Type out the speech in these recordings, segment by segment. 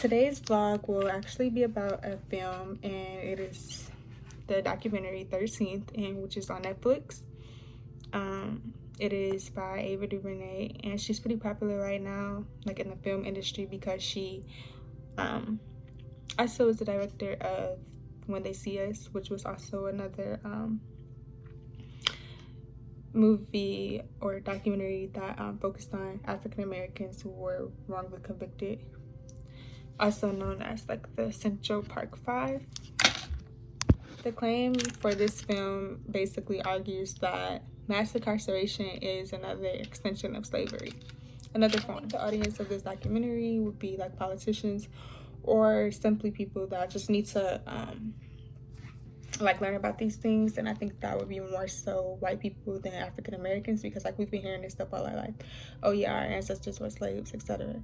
Today's vlog will actually be about a film, and it is the documentary 13th, and which is on Netflix. It is by Ava DuVernay, and she's pretty popular right now, like in the film industry, because she also is the director of When They See Us, which was also another movie or documentary that focused on African Americans who were wrongly convicted, also known as like the Central Park Five. The claim for this film basically argues that mass incarceration is another extension of slavery, another form. I think the audience of this documentary would be like politicians or simply people that just need to like learn about these things. And I think that would be more so white people than African Americans, because like we've been hearing this stuff all our life. Oh yeah, our ancestors were slaves, etc.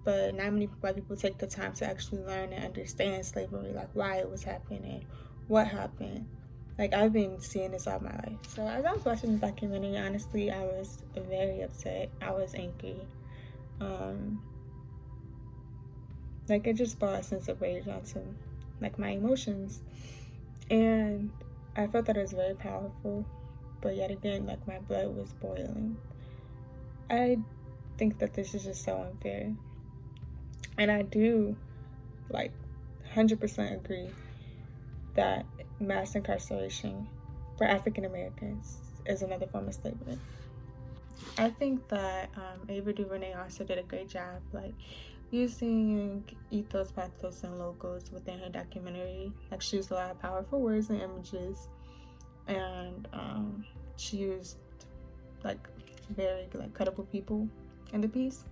But not many white people take the time to actually learn and understand slavery, like why it was happening, what happened. Like I've been seeing this all my life. So as I was watching the documentary, honestly, I was very upset. I was angry. Like it just brought a sense of rage onto like my emotions. And I felt that it was very powerful, but yet again, like my blood was boiling. I think that this is just so unfair. And I do like 100% agree that mass incarceration for African Americans is another form of slavery. I think that Ava DuVernay also did a great job, like using ethos, pathos, and logos within her documentary. Like she used a lot of powerful words and images, and she used like very like credible people in the piece.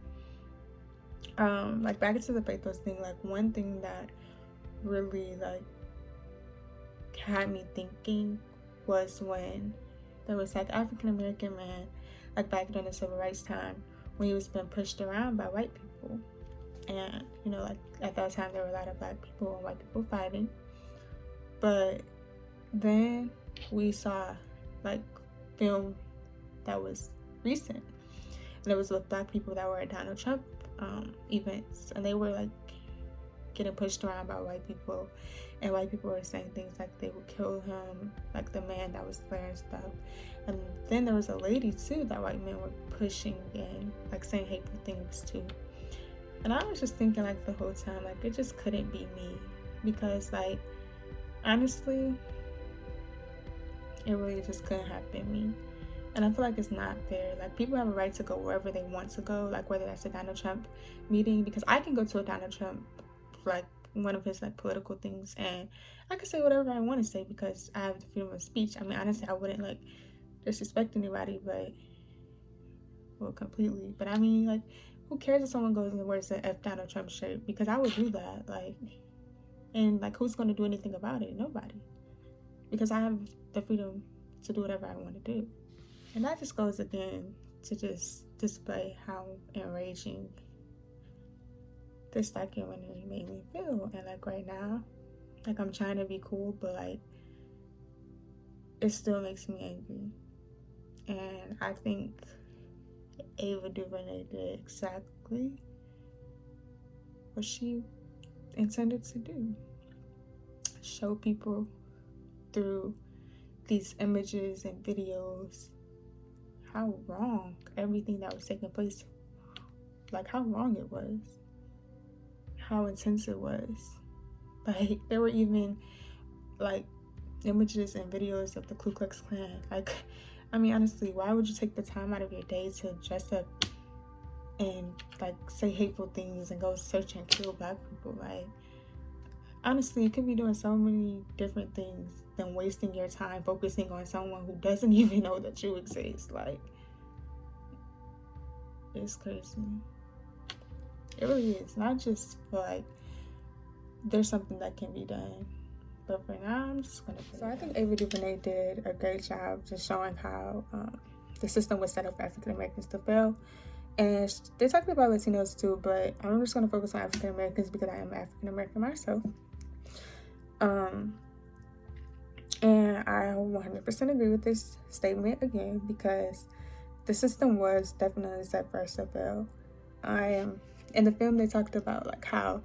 Like back into the pathos thing, like one thing that really like had me thinking was when there was like African American man, like back during the civil rights time, when he was being pushed around by white people. And you know, like at that time there were a lot of black people and white people fighting. But then we saw like film that was recent, and it was with black people that were at Donald Trump events, and they were like getting pushed around by white people, and white people were saying things like they would kill him, like the man that was there and stuff. And then there was a lady too that white men were pushing and like saying hateful things too. And I was just thinking like the whole time, like it just couldn't be me, because like honestly it really just couldn't have been me. And I feel like it's not fair. Like people have a right to go wherever they want to go, like whether that's a Donald Trump meeting, because I can go to a Donald Trump, like one of his like political things, and I can say whatever I want to say because I have the freedom of speech. I mean, honestly, I wouldn't like disrespect anybody, but well, completely. But I mean, like, who cares if someone goes and wears an F Donald Trump shirt? Because I would do that, like, and like, who's gonna do anything about it? Nobody, because I have the freedom to do whatever I want to do. And that just goes again to just display how enraging this documentary made me feel. And like right now, like I'm trying to be cool, but like it still makes me angry. And I think Ava DuVernay did exactly what she intended to do. Show people through these images and videos how wrong everything that was taking place, like how wrong it was, how intense it was. Like there were even like images and videos of the Ku Klux Klan. Like, I mean, honestly, why would you take the time out of your day to dress up and like say hateful things and go search and kill black people? Like, honestly, you could be doing so many different things than wasting your time focusing on someone who doesn't even know that you exist. Like, it's crazy. It really is. Not just for like there's something that can be done, but for now I'm just gonna put it. So I think Ava DuVernay did a great job just showing how the system was set up for African Americans to fail. And they talked about Latinos too, but I'm just gonna focus on African Americans because I am African American myself. And I 100% agree with this statement again, because the system was definitely set for us to fail. I am In the film, they talked about like how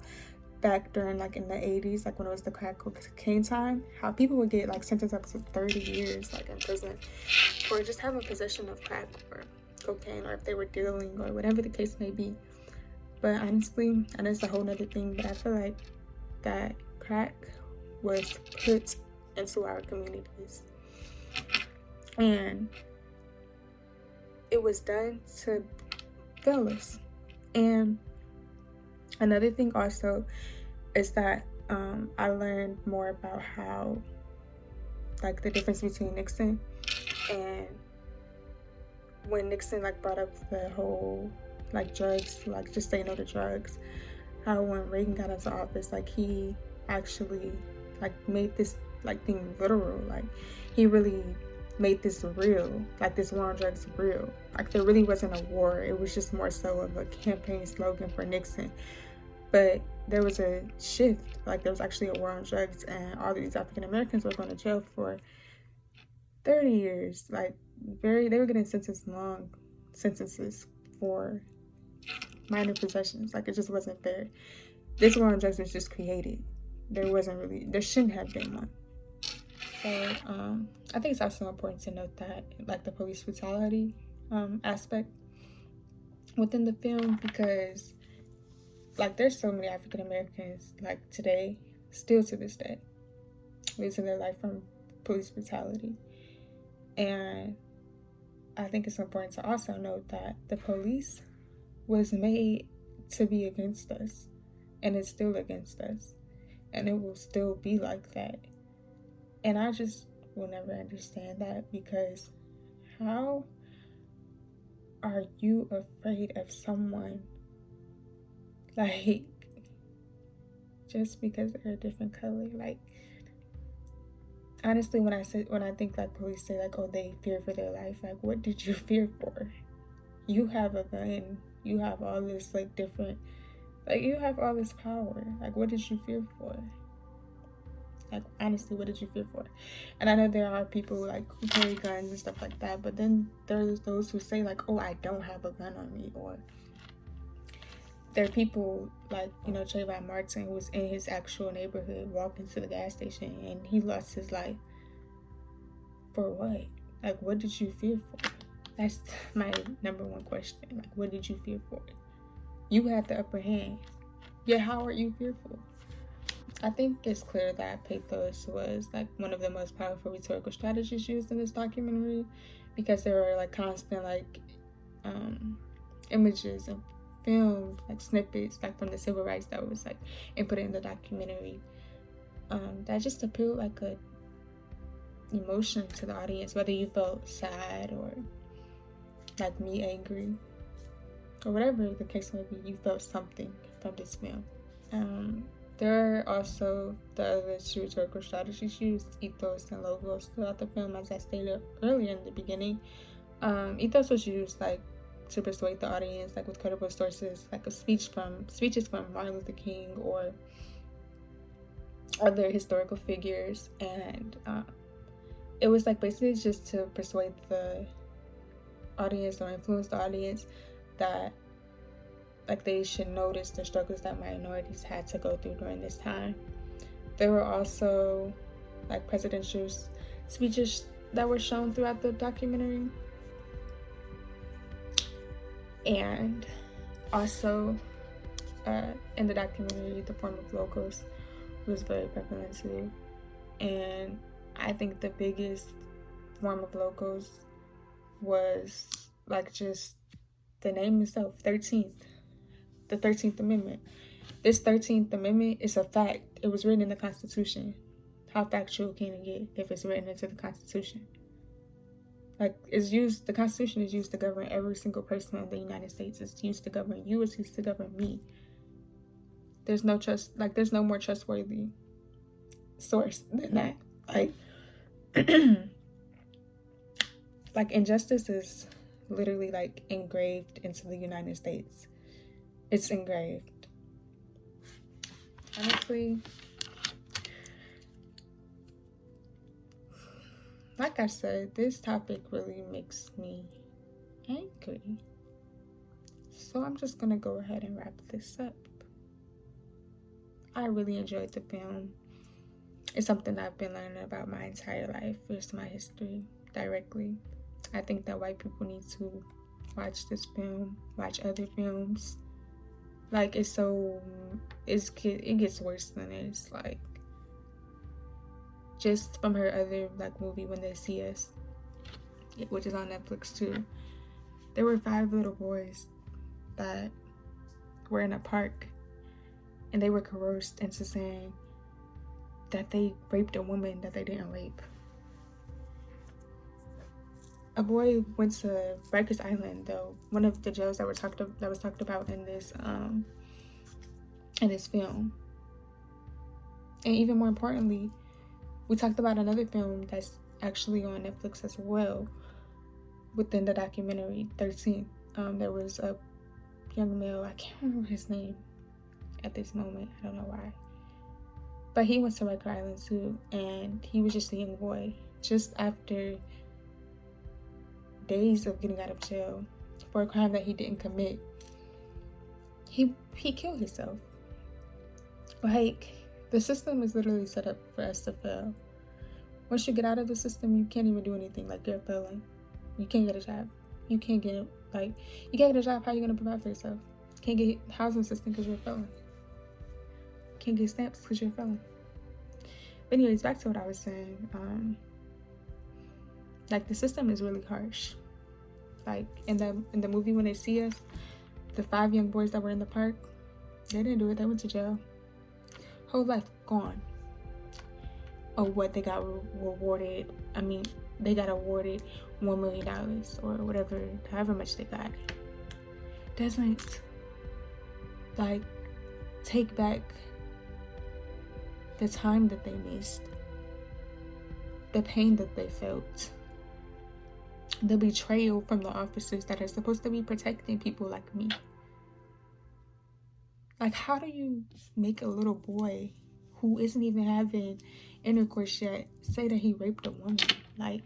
back during like in the 80s, like when it was the crack cocaine time, how people would get like sentenced up to 30 years like in prison for just having possession of crack or cocaine, or if they were dealing or whatever the case may be. But honestly, and it's a whole nother thing, but I feel like that crack was put into our communities, and it was done to fail us. And another thing also is that I learned more about how, like, the difference between Nixon and when Nixon like brought up the whole like drugs, like just say no to drugs, how when Reagan got into office, like he actually like made this like thing literal. Like he really made this real, like this war on drugs real. Like there really wasn't a war. It was just more so of a campaign slogan for Nixon. But there was a shift, like there was actually a war on drugs, and all these African Americans were going to jail for 30 years. Like they were getting long sentences for minor possessions. Like it just wasn't fair. This war on drugs was just created. There shouldn't have been one. So I think it's also important to note that like the police brutality aspect within the film, because like there's so many African Americans like today, still to this day, losing their life from police brutality. And I think it's important to also note that the police was made to be against us, and it's still against us, and it will still be like that. And I just will never understand that, because how are you afraid of someone like just because they're a different color? Like honestly, when I think like police say like, oh, they fear for their life, like what did you fear for? You have a gun, you have all this like different, like you have all this power, like what did you fear for? Like honestly, what did you fear for? And I know there are people like who carry guns and stuff like that, but then there's those who say like, oh, I don't have a gun on me. Or there are people like, you know, Trayvon Martin, who was in his actual neighborhood, walked into the gas station and he lost his life. For what? Like what did you fear for? That's my number one question. Like what did you fear for? You had the upper hand, yet how are you fearful? I think it's clear that pathos was like one of the most powerful rhetorical strategies used in this documentary, because there were like constant like images and film like snippets like from the civil rights that was like input in the documentary that just appealed like a emotion to the audience, whether you felt sad or like me angry or whatever the case may be. You felt something from this film. There are also the other rhetorical strategies used, ethos and logos, throughout the film, as I stated earlier in the beginning. Ethos was used like to persuade the audience, like with credible sources, like speeches from Martin Luther King or other historical figures, and it was like basically just to persuade the audience or influence the audience that like they should notice the struggles that minorities had to go through during this time. There were also like presidential speeches that were shown throughout the documentary. And also in the documentary, the form of logos was very prevalent too. And I think the biggest form of logos was like just the name itself, 13th. The 13th Amendment. This 13th Amendment is a fact. It was written in the Constitution. How factual can it get if it's written into the Constitution? Like, the Constitution is used to govern every single person in the United States. It's used to govern you. It's used to govern me. There's no more trustworthy source than that. Like injustice is literally like engraved into the United States. It's engraved. Honestly, like I said, this topic really makes me angry. So I'm just gonna go ahead and wrap this up. I really enjoyed the film. It's something I've been learning about my entire life. It's my history directly. I think that white people need to watch this film, watch other films. Like, it gets worse than this. Like, just from her other like movie, When They See Us, which is on Netflix too. There were 5 little boys that were in a park, and they were coerced into saying that they raped a woman that they didn't rape. A boy went to Rikers Island, though, one of the jails that was talked about in this film. And even more importantly, we talked about another film that's actually on Netflix as well, within the documentary 13. There was a young male, I can't remember his name at this moment, I don't know why, but he went to Rikers Island too, and he was just a young boy. Just after days of getting out of jail for a crime that he didn't commit, he killed himself. Like, the system is literally set up for us to fail. Once you get out of the system, you can't even do anything. Like, you're failing. You can't get a job. You can't get a job. How are you gonna provide for yourself? You can't get housing assistance because you're a felon. You can't get stamps because you're a felon. But anyways, back to what I was saying. Like, the system is really harsh. Like, in the movie When They See Us, the 5 young boys that were in the park, they didn't do it. They went to jail. Whole life gone. Oh, what they got rewarded. I mean, they got awarded $1 million or whatever, however much they got. Doesn't like take back the time that they missed, the pain that they felt, the betrayal from the officers that are supposed to be protecting people like me. Like, how do you make a little boy who isn't even having intercourse yet say that he raped a woman? Like,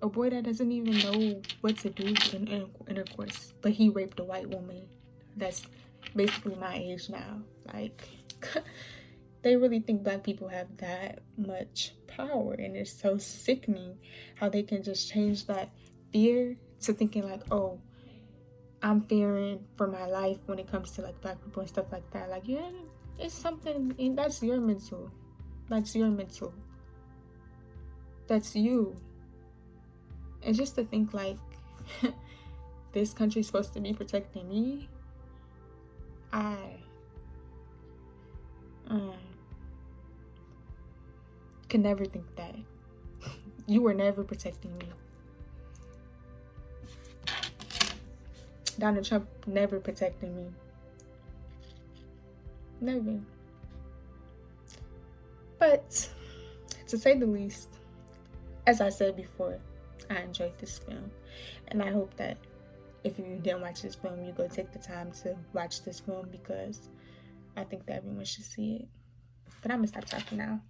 a boy that doesn't even know what to do in intercourse, but he raped a white woman that's basically my age now. Like, they really think black people have that much power, and it's so sickening how they can just change that fear to thinking like, oh, I'm fearing for my life when it comes to like black people and stuff like that. Like, yeah, it's something, and that's your mental. That's your mental. That's you. And just to think like this country's supposed to be protecting me, I could never think that. You were never protecting me. Donald Trump never protected me. Never. But to say the least, as I said before, I enjoyed this film, and I hope that if you didn't watch this film, you go take the time to watch this film, because I think that everyone should see it. But I'm gonna stop talking now.